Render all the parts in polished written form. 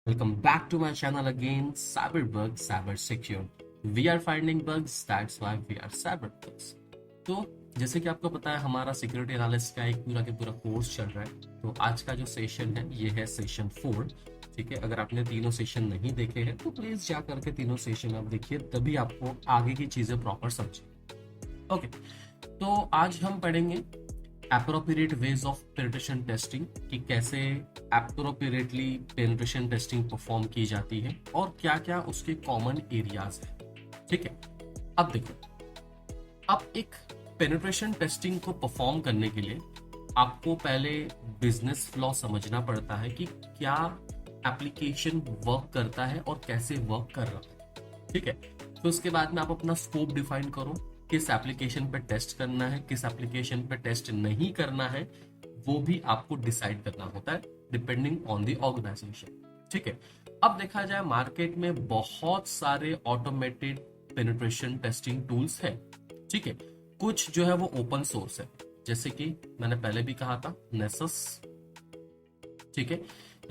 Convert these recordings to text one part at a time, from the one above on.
Welcome back to my channel again, Cyberbug Cyber Secure. We are finding bugs, that's why we are Cyberbugs. तो जैसे कि आपको पता है हमारा सिक्योरिटी एनालिस्ट का एक पूरा के पूरा कोर्स चल रहा है। तो आज का जो सेशन है ये है सेशन 4। ठीक है, अगर आपने तीनों सेशन नहीं देखे हैं तो प्लीज जा करके तीनों सेशन आप देखिए, तभी आपको आगे की चीजें प्रॉपर समझे। ओके, तो आज हम पढ़ेंगे appropriate ways of penetration testing कि कैसे appropriately penetration testing परफॉर्म की जाती है और क्या क्या उसके कॉमन एरियाज हैं। ठीक है, अब देखो, अब एक पेनिट्रेशन टेस्टिंग को परफॉर्म करने के लिए आपको पहले बिजनेस फ्लॉ समझना पड़ता है कि क्या एप्लीकेशन वर्क करता है और कैसे वर्क कर रहा है। ठीक है, तो उसके बाद में आप अपना स्कोप डिफाइन करो, किस एप्लीकेशन पे टेस्ट करना है, किस एप्लीकेशन पे टेस्ट नहीं करना है, वो भी आपको डिसाइड करना होता है डिपेंडिंग ऑन द ऑर्गेनाइजेशन। ठीक है, अब देखा जाए मार्केट में बहुत सारे ऑटोमेटेड पेनिट्रेशन टेस्टिंग टूल्स है। ठीक है, कुछ जो है वो ओपन सोर्स है, जैसे कि मैंने पहले भी कहा था नेसस। ठीक है,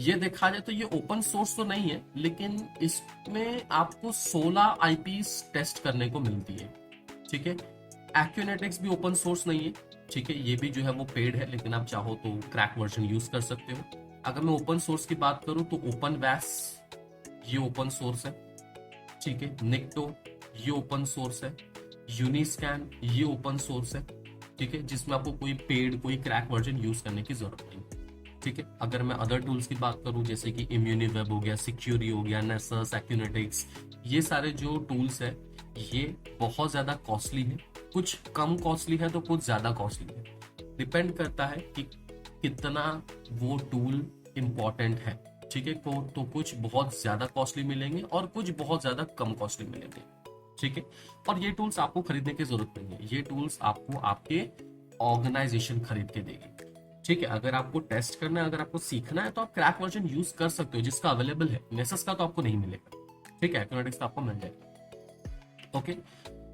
ये देखा जाए तो ये ओपन सोर्स तो नहीं है, लेकिन इसमें आपको 16 आईपीस टेस्ट करने को मिलती है। ठीक है, एक्यूनेटिक्स भी ओपन सोर्स नहीं है। ठीक है, ये भी जो है वो पेड है, लेकिन आप चाहो तो क्रैक वर्जन यूज कर सकते हो। अगर मैं ओपन सोर्स की बात करूं तो ओपन वैस ये ओपन सोर्स है। ठीक है, निक्टो ये ओपन सोर्स है, यूनिस्कैन ये ओपन सोर्स है। ठीक है, जिसमें आपको कोई पेड कोई क्रैक वर्जन यूज करने की जरूरत नहीं। ठीक है, अगर मैं अदर टूल्स की बात करूं जैसे कि इम्यूनिवेब हो गया, सिक्योरी हो गया, नेसस, एक्यूनेटिक्स, ये सारे जो टूल्स है ये बहुत ज्यादा कॉस्टली है। कुछ कम कॉस्टली है तो कुछ ज्यादा कॉस्टली है, डिपेंड करता है कि कितना वो टूल इम्पोर्टेंट है। ठीक है, तो कुछ बहुत ज्यादा कॉस्टली मिलेंगे और कुछ बहुत ज्यादा कम कॉस्टली मिलेंगे। ठीक है, और ये टूल्स आपको खरीदने की जरूरत नहीं है, ये टूल्स आपको आपके ऑर्गेनाइजेशन खरीद के देगी। ठीक है, अगर आपको टेस्ट करना है, अगर आपको सीखना है तो आप क्रैक वर्जन यूज कर सकते हो जिसका अवेलेबल है। नेसस का तो आपको नहीं मिलेगा। ठीक है, एक्यूनेटिक्स का आपको मिल जाएगा। ओके,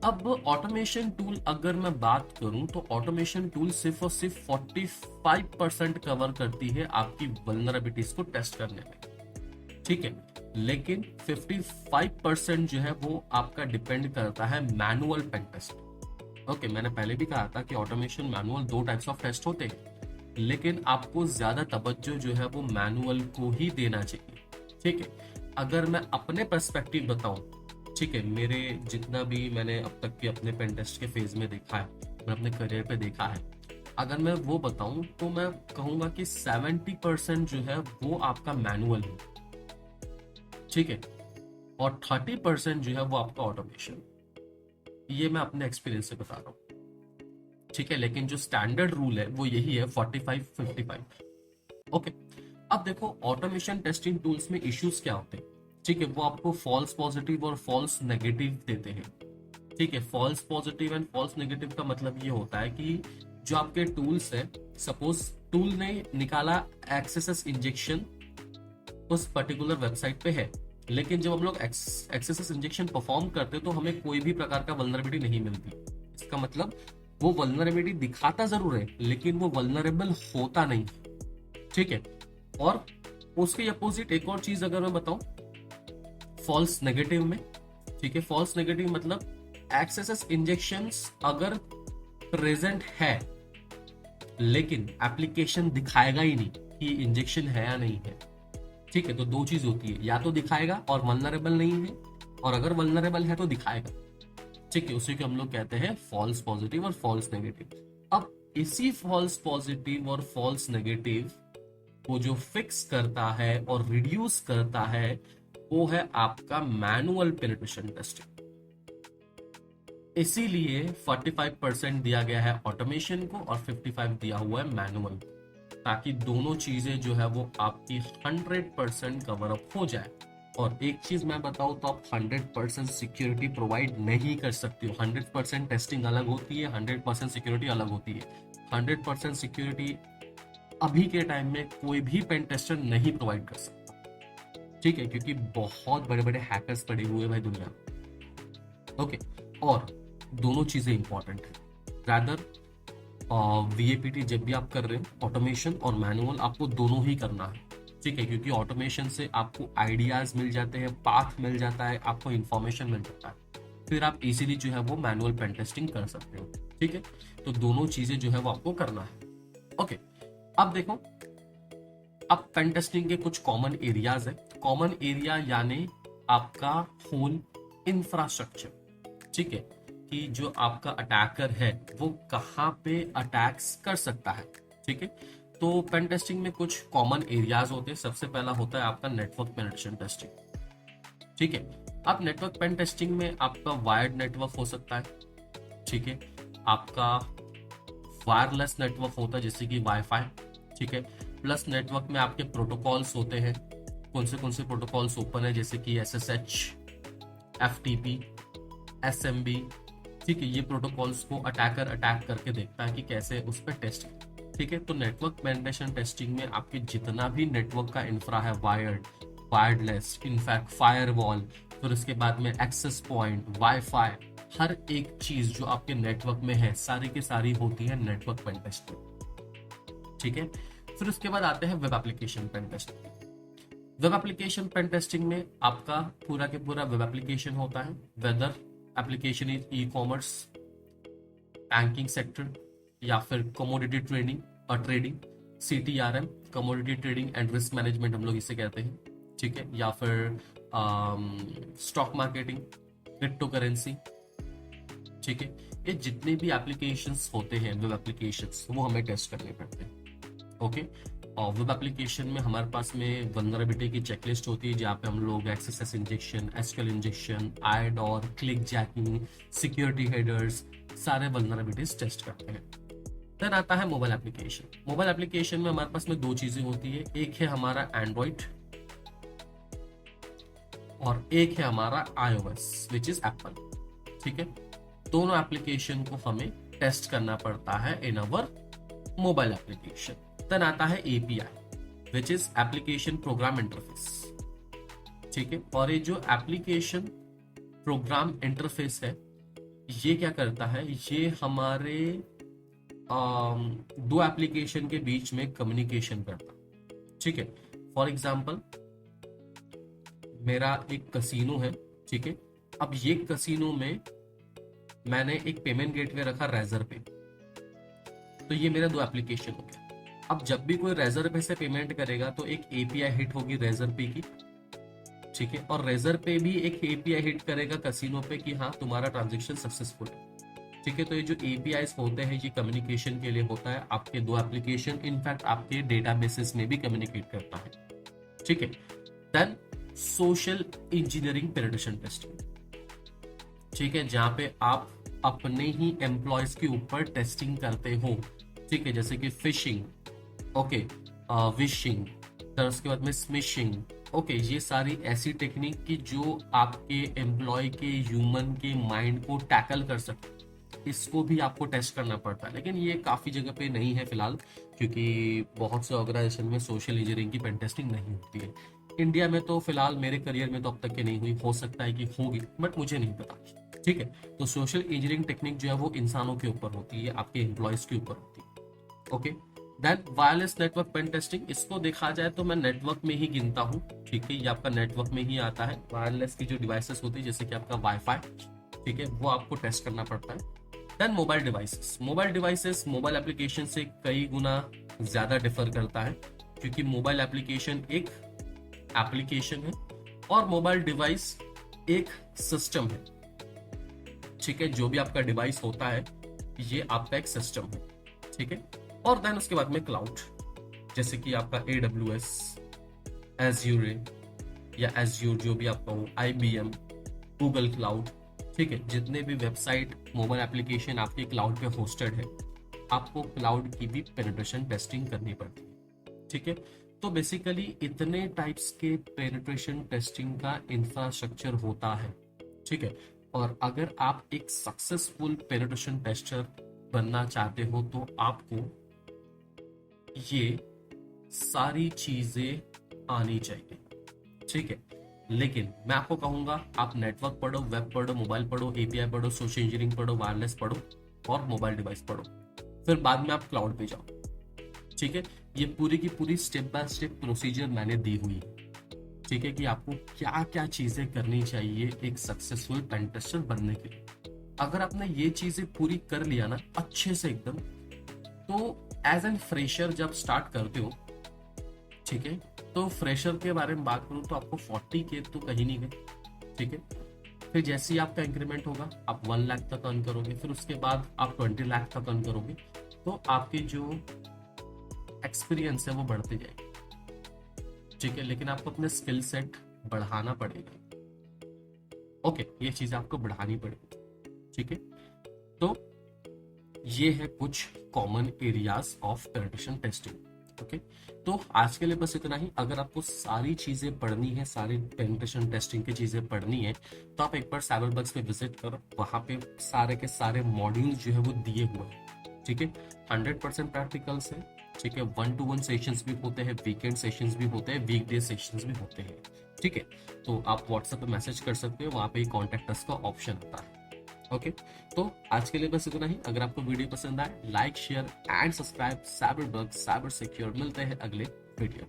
अब ऑटोमेशन टूल अगर मैं बात करूं तो ऑटोमेशन टूल सिर्फ और सिर्फ 45% कवर करती है आपकी वल्नरेबिलिटीज को टेस्ट करने में। ठीक है, लेकिन 55% जो है वो आपका डिपेंड करता है मैनुअल पेन टेस्ट। ओके, मैंने पहले भी कहा था कि ऑटोमेशन मैनुअल दो टाइप्स ऑफ टेस्ट होते हैं, लेकिन आपको ज्यादा तवज्जो जो है वो मैनुअल को ही देना चाहिए। ठीक है, अगर मैं अपने पर्सपेक्टिव बताऊं, ठीक है, मेरे जितना भी मैंने अब तक के अपने पेन टेस्ट के फेज में देखा है, मैं अपने करियर पे देखा है, अगर मैं वो बताऊं तो मैं कहूंगा कि 70% जो है वो आपका मैनुअल है। ठीक है, और 30% जो है वो आपका ऑटोमेशन। ये मैं अपने एक्सपीरियंस से बता रहा हूँ। ठीक है, लेकिन जो स्टैंडर्ड रूल है वो यही है 45-55। ओके, अब देखो ऑटोमेशन टेस्टिंग टूल्स में इश्यूज क्या होते हैं। ठीक है, वो आपको फॉल्स पॉजिटिव और फॉल्स नेगेटिव देते हैं। ठीक है, false positive and false negative का मतलब ये होता है कि जो आपके टूल्स है, सपोज टूल ने निकाला एक्सेस इंजेक्शन उस पर्टिकुलर वेबसाइट पे है, लेकिन जब हम लोग एक्सेस इंजेक्शन परफॉर्म करते हैं तो हमें कोई भी प्रकार का वल्नरेबिलिटी नहीं मिलती। इसका मतलब वो वल्नरेबिलिटी दिखाता जरूर है, लेकिन वो वल्नरेबल होता नहीं। ठीक है, और उसके अपोजिट एक और चीज अगर मैं बताऊं, फॉल्स नेगेटिव में, ठीक है, फॉल्स नेगेटिव मतलब एक्सेस इंजेक्शंस अगर प्रेजेंट है, लेकिन एप्लीकेशन दिखाएगा ही नहीं कि इंजेक्शन है या नहीं है। ठीक है, तो दो चीज होती है, या तो दिखाएगा और वल्नरेबल नहीं है, और अगर वल्नरेबल है तो दिखाएगा। ठीक है, उसी को हम लोग कहते हैं फॉल्स पॉजिटिव और फॉल्स नेगेटिव। अब इसी फॉल्स पॉजिटिव और फॉल्स नेगेटिव को जो फिक्स करता है और रिड्यूस करता है वो है आपका मैनुअल पेनिट्रेशन टेस्टिंग। इसीलिए 45% दिया गया है ऑटोमेशन को और 55 दिया हुआ है मैनुअल, ताकि दोनों चीजें जो है वो आपकी 100% कवर अप हो जाए। और एक चीज मैं बताऊं तो आप 100% सिक्योरिटी प्रोवाइड नहीं कर सकते हो। 100% टेस्टिंग अलग होती है, 100% सिक्योरिटी अलग होती है। 100% सिक्योरिटी अभी के टाइम में कोई भी पेन टेस्टर नहीं प्रोवाइड कर सकता। ठीक है, क्योंकि बहुत बड़े बड़े हैकर्स पड़े हुए हैं भाई दुनिया में। ओके, और दोनों चीजें इंपॉर्टेंट है। रादर वीएपीटी जब भी आप कर रहे हैं ऑटोमेशन और मैनुअल, आपको दोनों ही करना है। ठीक है, क्योंकि ऑटोमेशन से आपको आइडियाज मिल जाते हैं, पाथ मिल जाता है, आपको इंफॉर्मेशन मिल जाता है, फिर आप इजीली जो है वो मैनुअल पेन टेस्टिंग कर सकते हो। ठीक है, तो दोनों चीजें जो है वो आपको करना है। ओके, अब देखो, अब पेन टेस्टिंग के कुछ कॉमन एरियाज है। कॉमन एरिया यानी आपका होल इंफ्रास्ट्रक्चर। ठीक है, कि जो आपका अटैकर है वो कहाँ पे अटैक्स कर सकता है। ठीक है, तो पेन टेस्टिंग में कुछ कॉमन एरियाज होते हैं। सबसे पहला होता है आपका नेटवर्क पेनिट्रेशन टेस्टिंग। ठीक है, अब नेटवर्क पेन टेस्टिंग में आपका वायर्ड नेटवर्क हो सकता है। ठीक है, आपका वायरलेस नेटवर्क होता है जैसे कि वाईफाई। ठीक है, प्लस नेटवर्क में आपके प्रोटोकॉल्स होते हैं। कौन से प्रोटोकॉल्स ओपन है, जैसे कि SSH, FTP, SMB। ठीक है, ये प्रोटोकॉल्स को अटैकर अटैक करके देखता है कि कैसे उस पर टेस्ट। ठीक है, तो नेटवर्क पेनिट्रेशन टेस्टिंग में आपके जितना भी नेटवर्क का इंफ्रा है, वायर्ड, वायरलेस, इनफैक्ट फायरवॉल, फिर उसके बाद में एक्सेस पॉइंट, वाईफाई, हर एक चीज जो आपके नेटवर्क में है सारी की सारी होती है नेटवर्क पेन टेस्टिंग। ठीक है, फिर उसके बाद आते हैं web application pen testing. Web application pen testing में आपका पूरा के पूरा वेब एप्लीकेशन होता है, whether application is e commerce, banking sector, या फिर कमोडिटी ट्रेडिंग और trading, CTRM, commodity trading and risk management हम लोग इसे कहते हैं। ठीक है, या फिर स्टॉक मार्केटिंग, क्रिप्टो करेंसी। ठीक है, ये जितने भी एप्लीकेशंस होते हैं वेब एप्लीकेशंस, वो हमें टेस्ट करने पड़ते हैं। ओके, और वेब एप्लीकेशन में हमारे पास में वल्नरेबिलिटी की चेकलिस्ट होती है, जहाँ पे हम लोग XSS injection, SQL injection, IDOR, click jacking, security headers, सारे वल्नरेबिलिटीज टेस्ट करते हैं। देन आता है मोबाइल एप्लीकेशन। मोबाइल एप्लीकेशन में हमारे पास में दो चीजें होती है, एक है हमारा एंड्रॉइड और एक है हमारा iOS विच इज एप्पल। ठीक है, दोनों एप्लीकेशन को हमें टेस्ट करना पड़ता है इन अवर मोबाइल एप्लीकेशन। देन आता है API which is application program interface. ठीक है, और ये जो एप्लीकेशन प्रोग्राम इंटरफेस है, ये क्या करता है, ये हमारे दो एप्लीकेशन के बीच में कम्युनिकेशन करता है। ठीक है, फॉर एग्जाम्पल मेरा एक कसिनो है। ठीक है, अब ये कसिनो में मैंने एक पेमेंट गेटवे रखा रेजर पे, तो ये मेरा दो एप्लीकेशन हो गया। अब जब भी कोई रेजर पे से पेमेंट करेगा तो एक API हिट होगी रेजर पे की। ठीक है, और रेजर पे भी एक API हिट करेगा कसिनो पे कि हाँ तुम्हारा ट्रांजेक्शन सक्सेसफुल है। ठीक है, तो ये जो APIs होते हैं ये कम्युनिकेशन के लिए होता है, आपके दो एप्लीकेशन, इनफैक्ट आपके डेटाबेसेस में भी कम्युनिकेट करता है। ठीक है, then social engineering penetration testing. ठीक है, जहां पे आप अपने ही एम्प्लॉयज के ऊपर टेस्टिंग करते हो। ठीक है, जैसे कि फिशिंग, ओके, विशिंग, फिर उसके बाद में स्मिशिंग। ओके, ये सारी ऐसी टेक्निक की जो आपके एम्प्लॉय के ह्यूमन के माइंड को टैकल कर सकते, इसको भी आपको टेस्ट करना पड़ता है। लेकिन ये काफी जगह पे नहीं है फिलहाल, क्योंकि बहुत से ऑर्गेनाइजेशन में सोशल इंजीनियरिंग की पेन टेस्टिंग नहीं होती है। इंडिया में तो फिलहाल मेरे करियर में तो अब तक के नहीं हुई, हो सकता है कि होगी बट मुझे नहीं पता। ठीक है, तो सोशल इंजीनियरिंग टेक्निक जो है वो इंसानों के ऊपर होती है, आपके एम्प्लॉयज के ऊपर होती है। Okay, then wireless network pen testing, इसको देखा जाए तो मैं नेटवर्क में ही गिनता हूँ। ठीक है, ये आपका नेटवर्क में ही आता है। वायरलेस की जो डिवाइसेस होती है जैसे कि आपका वाईफाई, ठीक है, वो आपको टेस्ट करना पड़ता है। Then mobile devices, mobile devices mobile application से कई गुना ज्यादा डिफर करता है, क्योंकि मोबाइल एप्लीकेशन एक एप्लीकेशन है और मोबाइल डिवाइस एक सिस्टम है। ठीक है, जो भी आपका डिवाइस होता है ये आपका एक सिस्टम है। ठीक है, और देन उसके बाद में क्लाउड, जैसे कि आपका AWS, Azure या Azure जो भी आपका हो, IBM, गूगल क्लाउड। ठीक है, जितने भी वेबसाइट मोबाइल एप्लीकेशन आपके क्लाउड पे होस्टेड है, आपको क्लाउड की भी पेनिट्रेशन टेस्टिंग करनी पड़ती है। ठीक है, तो बेसिकली इतने टाइप्स के पेनिट्रेशन टेस्टिंग का इंफ्रास्ट्रक्चर होता है। ठीक है, और अगर आप एक सक्सेसफुल पेनिट्रेशन टेस्टर बनना चाहते हो तो आपको ये सारी चीजें आनी चाहिए। ठीक है, लेकिन मैं आपको कहूंगा आप नेटवर्क पढ़ो, वेब पढ़ो, मोबाइल पढ़ो, API पढ़ो, सोशल इंजीनियरिंग पढ़ो, वायरलेस पढ़ो और मोबाइल डिवाइस पढ़ो, फिर बाद में आप क्लाउड पे जाओ। ठीक है, ये पूरी की पूरी स्टेप बाय स्टेप प्रोसीजर मैंने दी हुई है। ठीक है, कि आपको क्या क्या चीजें करनी चाहिए एक सक्सेसफुल पेन टेस्टर बनने के लिए। अगर आपने ये चीजें पूरी कर लिया ना अच्छे से एकदम, तो एज एन फ्रेशर जब स्टार्ट करते हो, ठीक है, तो फ्रेशर के बारे में बात करूं तो आपको 40K तो कहीं नहीं गए। ठीक है, फिर जैसे ही आपका इंक्रीमेंट होगा आप 1 लाख तक अर्न करोगे, फिर उसके बाद आप 20 लाख तक अर्न करोगे, तो आपकी जो एक्सपीरियंस है वो बढ़ते जाएगी। ठीक है, लेकिन आपको अपने स्किल सेट बढ़ाना पड़ेगा। ओके, ये चीज आपको बढ़ानी पड़ेगी। ठीक है, तो ये है कुछ common areas of penetration testing. Okay, तो आज के लिए बस इतना ही। अगर आपको सारी चीजें पढ़नी है, सारी पेनिट्रेशन टेस्टिंग की चीजें पढ़नी है, तो आप एक बार साइबरबग्स पे विजिट करो। वहां पे सारे के सारे मॉड्यूल जो है वो दिए हुए हैं। ठीक है, 100% प्रैक्टिकल्स है। ठीक है, 1-to-1 सेशंस भी होते हैं, वीकेंड सेशंस भी होते हैं, वीकडे सेशंस भी होते हैं। ठीक है, तो आप व्हाट्सएप पे मैसेज कर सकते हो, वहां पे कॉन्टेक्ट अस का ऑप्शन आता है। ओके, तो आज के लिए बस इतना ही। अगर आपको वीडियो पसंद आए, like share and subscribe. Cyberbug cyber secure, मिलते हैं अगले वीडियो।